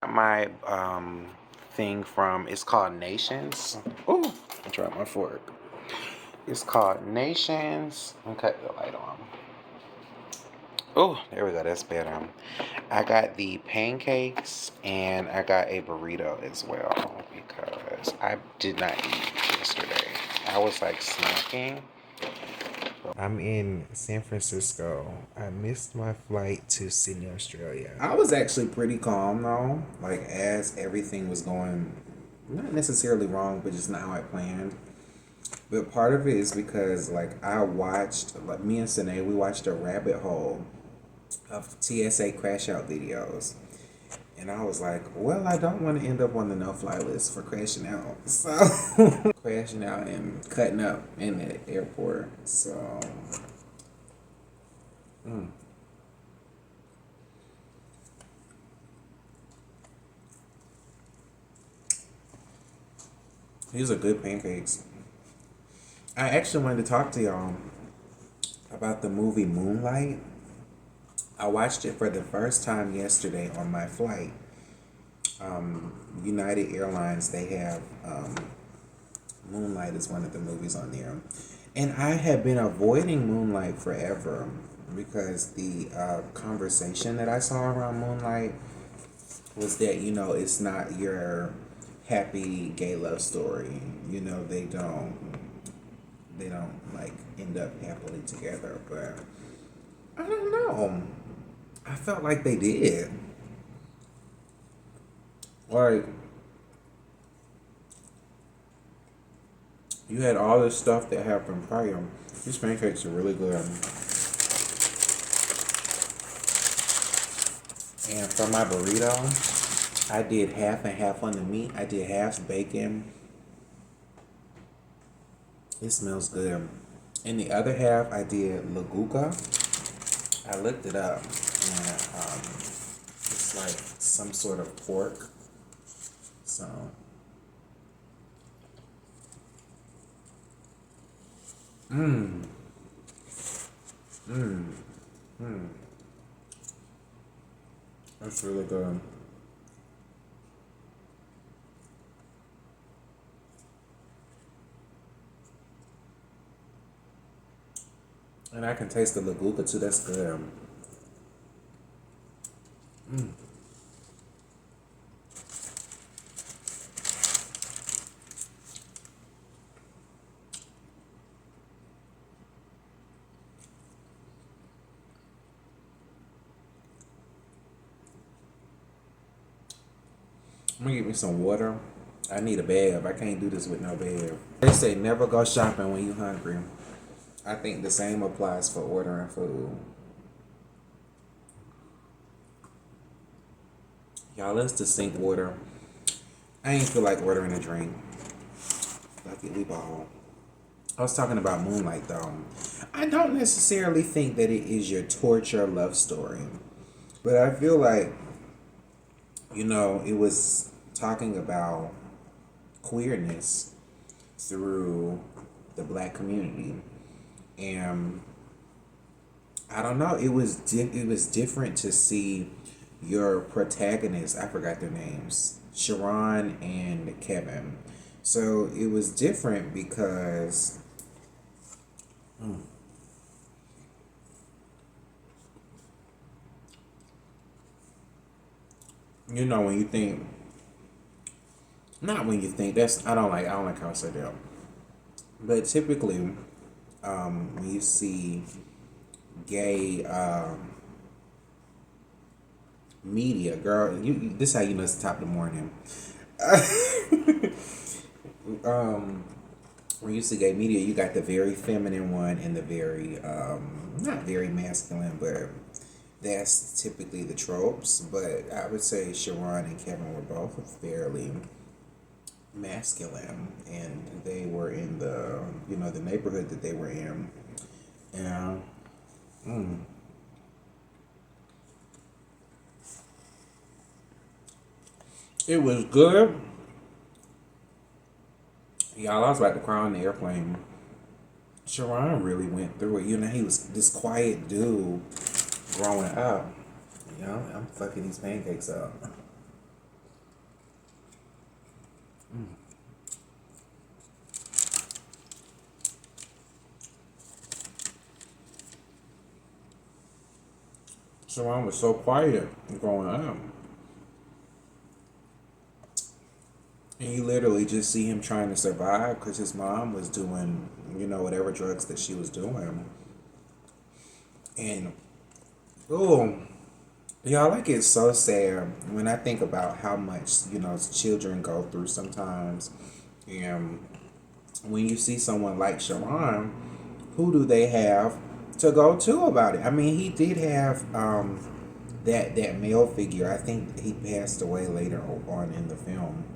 My thing from, it's called Nations. Oh, I dropped my fork. It's called Nations. Okay, the light on. Oh, there we go. That's better. I got the pancakes and I got a burrito as well because I did not eat yesterday. I was like snacking. I'm in San Francisco. I missed my flight to Sydney, Australia. I was actually pretty calm though, like as everything was going not necessarily wrong, but just not how I planned. But part of it is because like I watched, like me and Sine, we watched a rabbit hole of TSA crash out videos. And I was like, well, I don't want to end up on the no fly list for crashing out. So, crashing out and cutting up in the airport. So, mm. These are good pancakes. I actually wanted to talk to y'all about the movie Moonlight. I watched it for the first time yesterday on my flight. United Airlines, they have Moonlight is one of the movies on there. And I have been avoiding Moonlight forever because the conversation that I saw around Moonlight was that, it's not your happy gay love story. They don't like end up happily together, but I don't know. I felt like they did. Like, you had all this stuff that happened prior. These pancakes are really good. And for my burrito, I did half and half on the meat. I did half bacon. It smells good. And the other half, I did laguca. I looked it up, and it's like some sort of pork. So, mmm, mmm, mmm. That's really good. And I can taste the laguca too. That's good. Mm. I'm gonna get me some water. I need a bath. I can't do this with no bath. They say never go shopping when you hungry. I think the same applies for ordering food. Y'all, let's just sink water. I ain't feel like ordering a drink. Like it, we ball. I was talking about Moonlight though. I don't necessarily think that it is your torture love story, but I feel like it was talking about queerness through the black community, and I don't know. It was different to see your protagonists. I forgot their names, Sharon and Kevin. So it was different because when you think, not when you think, that's I don't like how I said that, but typically when you see gay media, girl, this is how you know it's the top of the morning. When you see gay media, you got the very feminine one and the very not very masculine, but that's typically the tropes. But I would say Sharon and Kevin were both fairly masculine, and they were in the neighborhood that they were in. And it was good. Y'all, I was about to cry on the airplane. Sharon really went through it. He was this quiet dude growing up. I'm fucking these pancakes up. Sharon was so quiet growing up. And you literally just see him trying to survive because his mom was doing, whatever drugs that she was doing. And, oh, y'all, like it's so sad when I think about how much, children go through sometimes. And when you see someone like Sharon, who do they have to go to about it? I mean, he did have that male figure. I think he passed away later on in the film.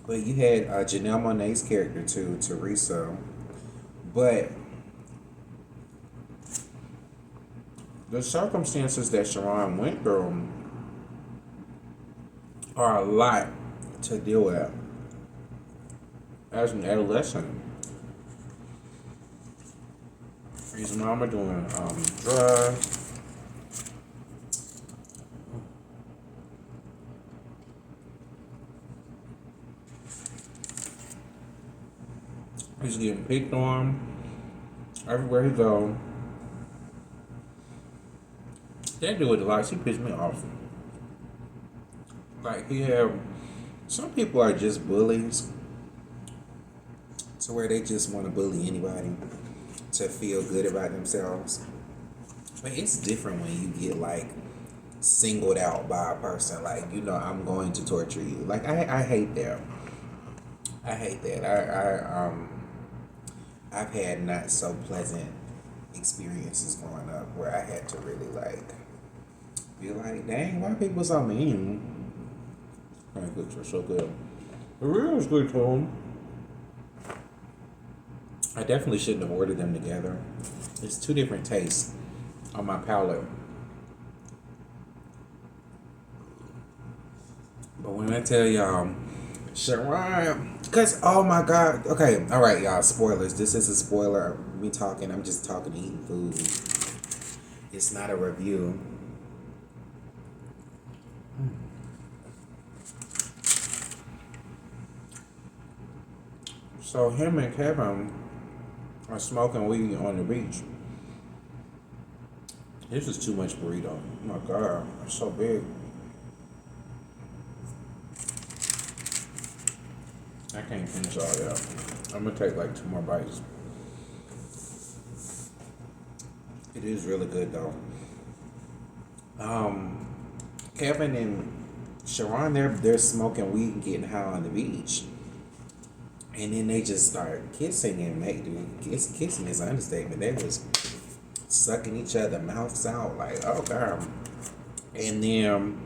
But you had Janelle Monáe's character too, Teresa. But the circumstances that Sharon went through are a lot to deal with as an adolescent. His mama doing drugs. He's getting picked on everywhere he go. That dude with the lights, he pissed me off. Like some people are just bullies, to where they just want to bully anybody to feel good about themselves. But it's different when you get like singled out by a person. Like, I'm going to torture you. Like I hate that. I hate that. I've had not so pleasant experiences growing up where I had to really be like, dang, why are people so mean? Good, you're so good. The real is good too. I definitely shouldn't have ordered them together. It's two different tastes on my palate. But when I tell y'all, Sharon, because, oh my God. Okay, all right, y'all, spoilers. This is a spoiler. I'm just talking eating food. It's not a review. So him and Kevin are smoking weed on the beach. This is too much burrito. Oh my God, it's so big. I can't finish all that. I'm gonna take like 2 more bites. It is really good though. Kevin and Sharon, they're smoking weed and getting high on the beach. And then they just start kissing and kissing is an understatement. They was sucking each other mouths out like, oh God. And then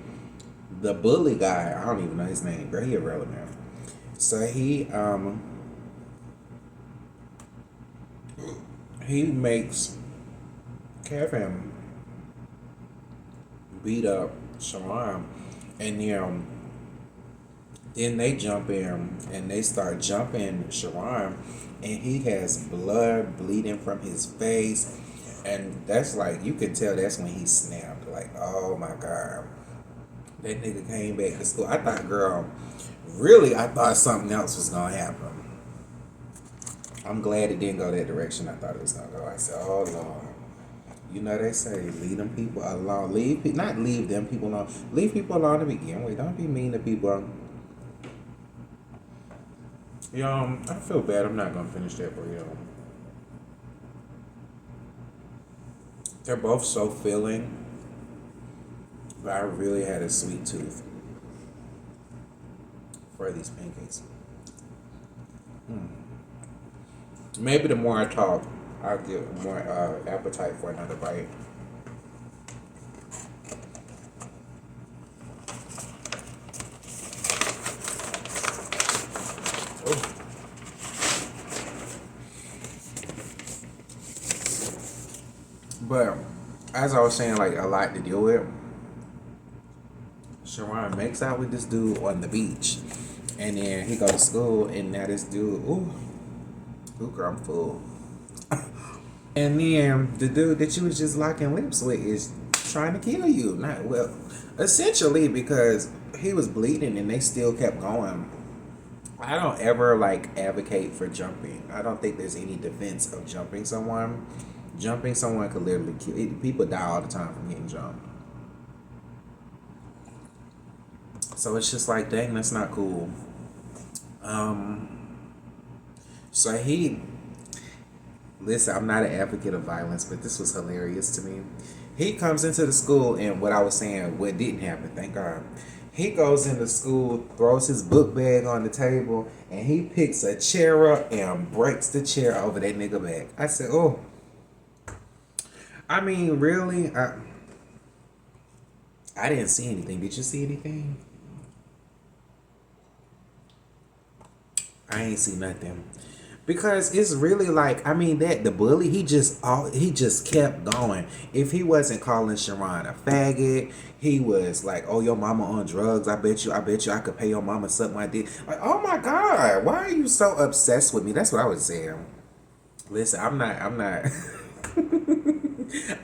the bully guy, I don't even know his name, but he irrelevant. So he makes Kevin beat up Sharon, and then they jump in and they start jumping Sharon, and he has blood bleeding from his face, and that's like, you can tell that's when he snapped. Like, oh my God, that nigga came back to school. I thought something else was gonna happen. I'm glad it didn't go that direction I thought it was gonna go. I said, oh Lord. They say leave them people alone. Not leave them people alone. Leave people alone to begin with. Don't be mean to people. I feel bad. I'm not gonna finish that burrito. They're both so filling, but I really had a sweet tooth for these pancakes. Maybe the more I talk, I'll get more appetite for another bite. Oh. But as I was saying, like, a lot to deal with. Sharon makes out with this dude on the beach, and then he goes to school, and now this dude, ooh girl, I'm full. And then the dude that you was just locking lips with is trying to kill you. Essentially, because he was bleeding and they still kept going. I don't ever advocate for jumping. I don't think there's any defense of jumping someone. Jumping someone could literally kill. People die all the time from getting jumped. So it's just like, dang, that's not cool. So listen, I'm not an advocate of violence, but this was hilarious to me. He comes into the school, and what I was saying, what didn't happen, thank God. He goes into school, throws his book bag on the table, and he picks a chair up and breaks the chair over that nigga back. I said, oh. I mean, really? I didn't see anything. Did you see anything? I ain't see nothing. Because it's really like, I mean, that the bully, he just kept going. If he wasn't calling Sharon a faggot, he was like, oh, your mama on drugs. I bet you I could pay your mama suck my dick. Like, oh my God, why are you so obsessed with me? That's what I was saying. Listen, I'm not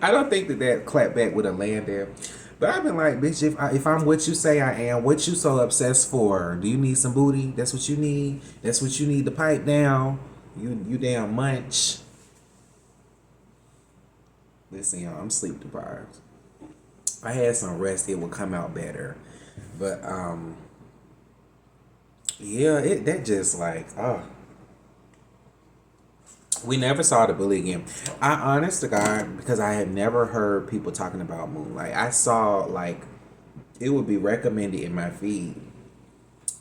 I don't think that clapback would have landed. But I've been like, bitch, if I'm what you say I am, what you so obsessed for? Do you need some booty? That's what you need? That's what you need to pipe down? You damn munch. Listen, y'all, I'm sleep deprived. If I had some rest, it would come out better. But, yeah, that just like, oh. We never saw the bully again. I honest to God, because I had never heard people talking about Moonlight. I saw like it would be recommended in my feed,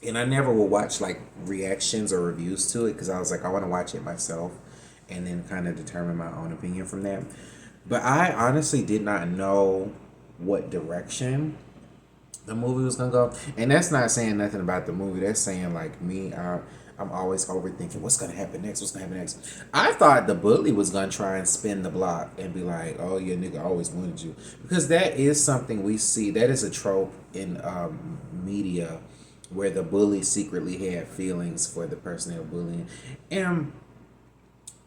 and I never would watch like reactions or reviews to it because I was like, I want to watch it myself, and then kind of determine my own opinion from that. But I honestly did not know what direction the movie was gonna go, and that's not saying nothing about the movie. That's saying like me, I'm always overthinking what's gonna happen next. What's gonna happen next? I thought the bully was gonna try and spin the block and be like, "Oh yeah, nigga, I always wanted you," because that is something we see. That is a trope in media where the bully secretly had feelings for the person they're bullying, and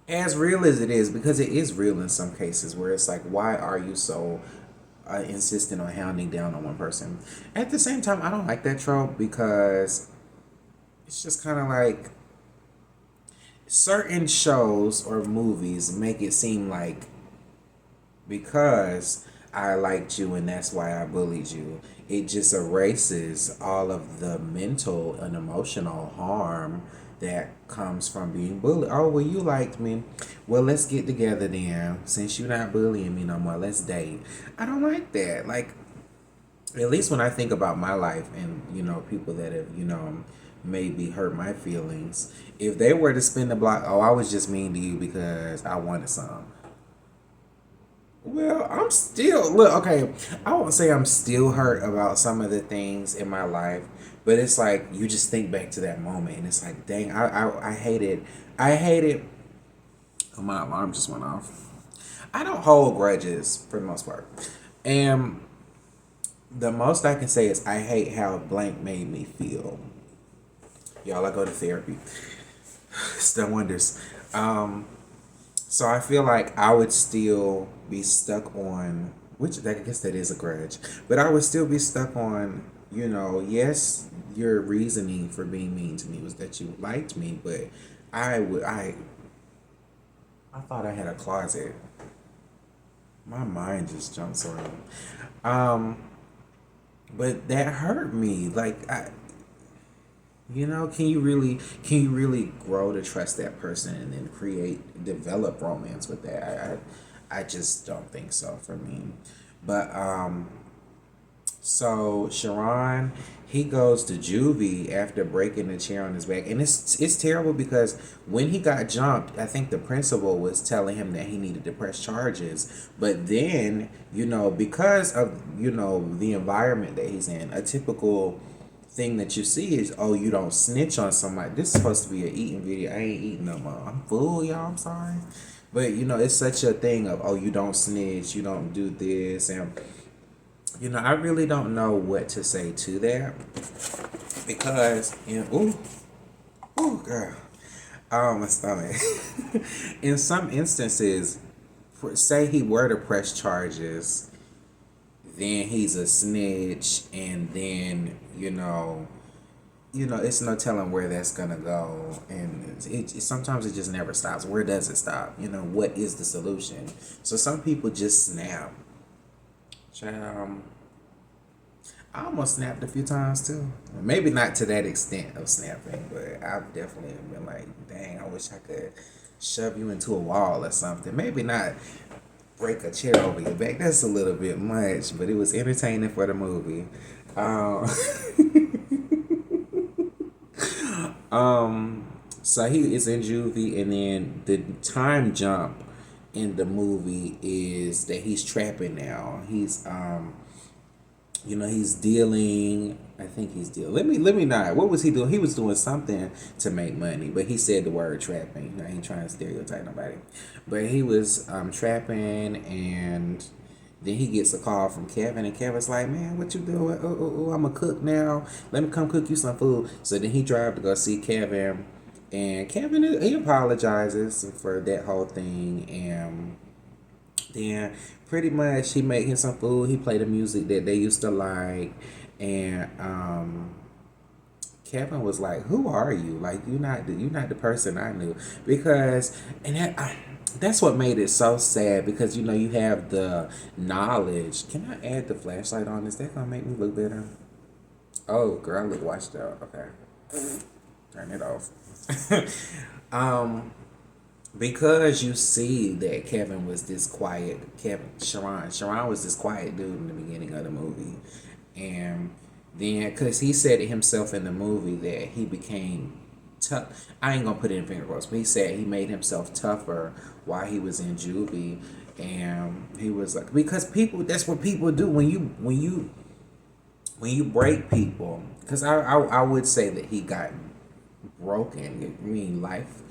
as real as it is, because it is real in some cases, where it's like, why are you so insistent on hounding down on one person? At the same time, I don't like that trope because it's just kind of like certain shows or movies make it seem like because I liked you and that's why I bullied you, it just erases all of the mental and emotional harm that comes from being bullied. Oh, well, you liked me. Well, let's get together then. Since you're not bullying me no more, let's date. I don't like that. Like, at least when I think about my life and, people that have, maybe hurt my feelings. If they were to spin the block, oh, I was just mean to you because I wanted some. Well, I'm still, look, okay, I won't say I'm still hurt about some of the things in my life, but it's like, you just think back to that moment and it's like, dang, I hate it. Oh, my alarm just went off. I don't hold grudges for the most part. And the most I can say is I hate how blank made me feel. Y'all, I go to therapy. It's done wonders. So I feel like I would still be stuck on, which I guess that is a grudge, but I would still be stuck on, yes, your reasoning for being mean to me was that you liked me, but I thought I had a closet. My mind just jumps around. But that hurt me. Like, can you really grow to trust that person and then develop romance with that? I just don't think so for me. But so Sharon, he goes to juvie after breaking the chair on his back, and it's terrible because when he got jumped, I think the principal was telling him that he needed to press charges. But then, because of the environment that he's in, a typical thing that you see is, oh, you don't snitch on somebody. This is supposed to be an eating video. I ain't eating no more. I'm full, y'all. I'm sorry. But, it's such a thing of, oh, you don't snitch. You don't do this. And, I really don't know what to say to that. Because, girl. Oh, my stomach. In some instances, say he were to press charges, then he's a snitch, and then, it's no telling where that's gonna go, and sometimes it just never stops. Where does it stop? What is the solution? So some people just snap. Um, I almost snapped a few times too. Maybe not to that extent of snapping, but I've definitely been like, dang, I wish I could shove you into a wall or something. Maybe not break a chair over your back. That's a little bit much, but it was entertaining for the movie. Um, so he is in juvie, and then the time jump in the movie is that he's trapping now. He's dealing. I think he's dealing. Let me not. What was he doing? He was doing something to make money, but he said the word trapping. I ain't trying to stereotype nobody, but he was trapping, and then he gets a call from Kevin, and Kevin's like, "Man, what you doing? Oh, I'm a cook now. Let me come cook you some food." So then he drive to go see Kevin, and Kevin he apologizes for that whole thing, and then pretty much he made him some food. He played the music that they used to like, and Kevin was like, "Who are you? Like you're not the person I knew." Because that's what made it so sad, because you have the knowledge. Can I add the flashlight on? Is that gonna make me look better? Oh, girl, I look washed out. Okay, turn it off. um, because you see that Kevin was this quiet. Sharon was this quiet dude in the beginning of the movie, and then because he said it himself in the movie that he became tough. I ain't gonna put it in finger quotes, but he said he made himself tougher while he was in juvie, and he was like, because people, that's what people do when you break people. Because I would say that he got broken. I mean, life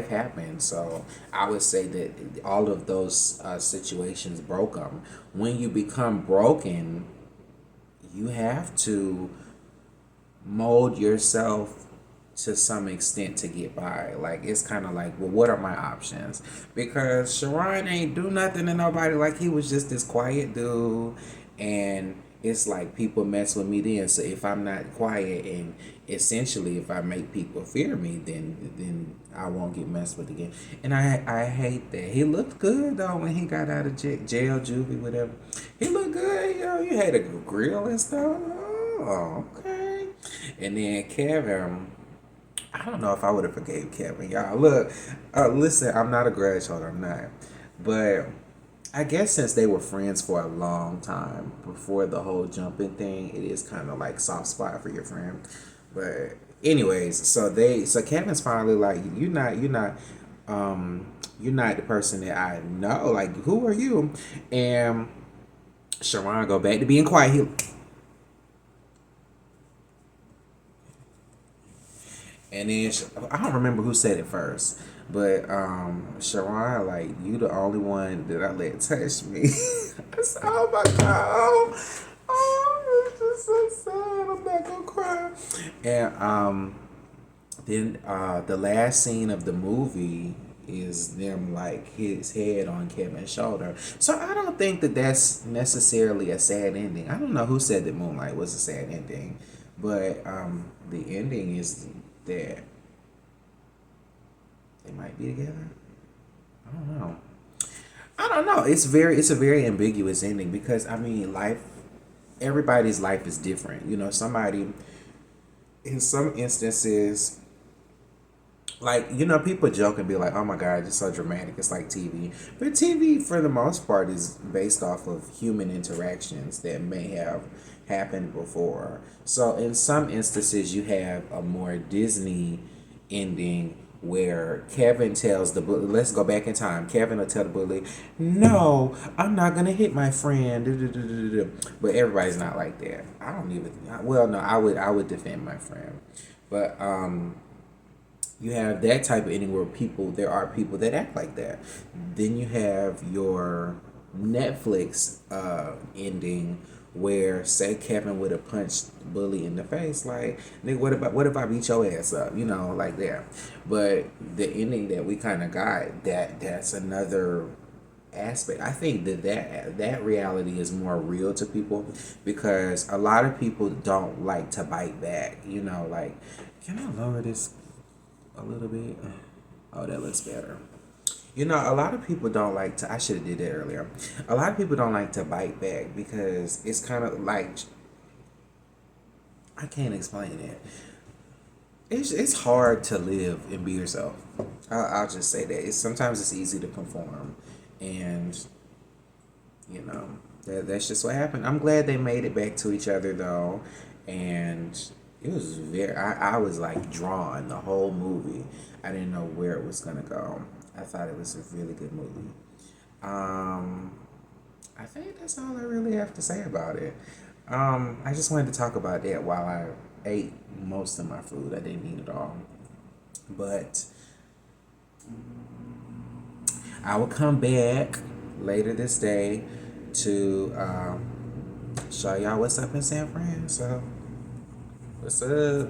happened. So I would say that all of those situations broke him. When you become broken, you have to mold yourself to some extent to get by. Like, it's kind of like, well, what are my options? Because Sharon ain't do nothing to nobody. Like, he was just this quiet dude, and it's like people mess with me then. So if I'm not quiet, and essentially if I make people fear me, then I won't get messed with again. And I hate that. He looked good though when he got out of jail, juvie, whatever. He looked good. You had a grill and stuff. Oh, okay. And then Kevin, I don't know if I would have forgave Kevin. Y'all, look, listen, I'm not a grudge holder, I'm not. But I guess since they were friends for a long time before the whole jumping thing, it is kind of like soft spot for your friend. But anyways, so Kevin's finally like, you're not the person that I know. Like, who are you? And Sharon go back to being quiet. And then I don't remember who said it first, but Sharon, like, you the only one that I let touch me. I said, oh my god, it's just so sad. I'm not gonna cry. And then the last scene of the movie is them like his head on Kevin's shoulder. So I don't think that that's necessarily a sad ending. I don't know who said that Moonlight was a sad ending, but the ending is that they might be together. I don't know. It's a very ambiguous ending, because I mean, everybody's life is different. Somebody, in some instances, like, people joke and be like, oh my god, it's so dramatic, it's like TV. But TV, for the most part, is based off of human interactions that may have happened before. So in some instances, you have a more Disney ending where Kevin tells the bully, let's go back in time. Kevin will tell the bully, no, I'm not going to hit my friend. But everybody's not like that. I don't even, well, no, I would defend my friend. But you have that type of ending where there are people that act like that. Then you have your Netflix ending where, say, Kevin would have punched Bully in the face, like, nigga, what if I beat your ass up, like that. But the ending that we kind of got, that's another aspect. I think that reality is more real to people because a lot of people don't like to bite back. You know, like, can I lower this a little bit? Oh, that looks better. You know, a lot of people don't like to. I should have did that earlier. A lot of people don't like to bite back because it's kind of like, I can't explain it. It's hard to live and be yourself. I'll just say that. Sometimes it's easy to conform, and you know that's just what happened. I'm glad they made it back to each other though, and it was very. I was like drawn the whole movie. I didn't know where it was gonna go. I thought it was a really good movie. Um, I think that's all I really have to say about it. I just wanted to talk about that while I ate most of my food. I didn't eat it all. But I will come back later this day to show y'all what's up in San Fran. So, what's up?